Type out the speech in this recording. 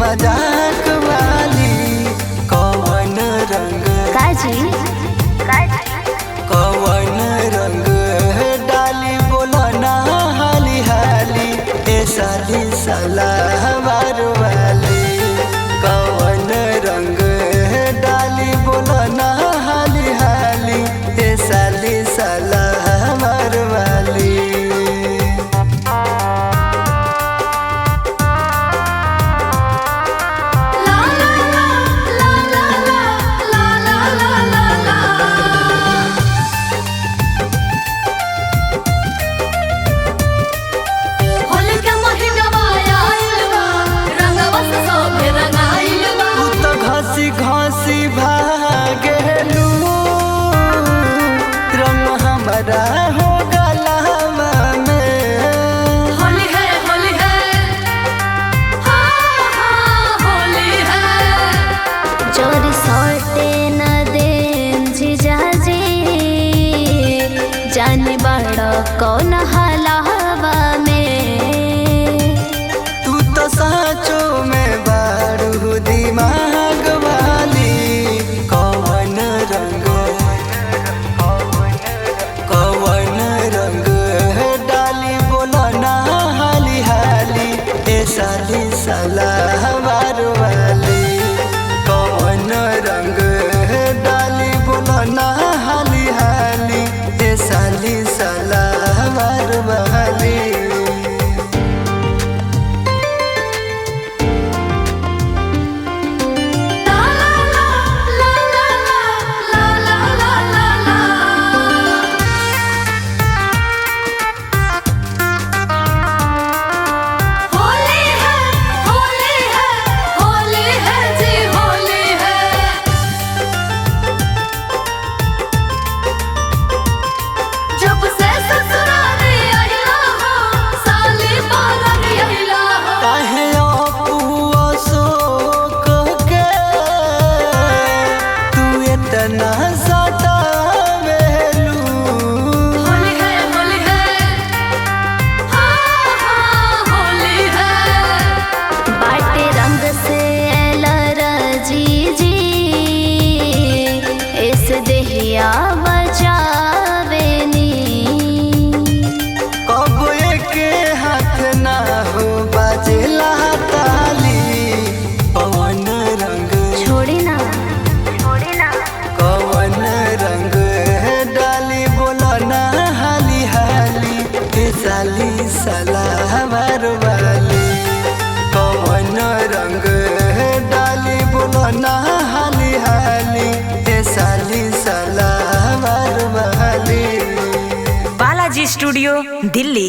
मजाक वाली कौन रंग काजी कौन रंग डाली बोलो ना हाली हाली ए साली सलाहवार वाली कौन रंग डाली बोलो ना हाली हाली ए साली सलाहवार वाली। घासी भागेलू रंग हमारा हो गलावा में होली है होली है जोर सोटे न दे जीजाजी जाने बड़ा कौन हलावा में तू तो साचो में बारू दिमाग वाली कौन रंग डाली बोलो ना हाली हाली ए साली सलाहवार वाली कौन रंग डाली बोलो ना हाली हाली ए साली सलाहवार वाली। ना सतावेलू होली है होली है बाटे रंग से लरजी जी इस देहिया बचावेनी कब के हाथ ना हो बाजेला ताली पवन रंग छोड़ी ना कौन रंग डाली बोलो ना हाली हाली ए साली सलाहवार वाली कौन रंग डाली बोलो ना हाली हाली ए साली सलाहवार वाली। बालाजी स्टूडियो दिल्ली।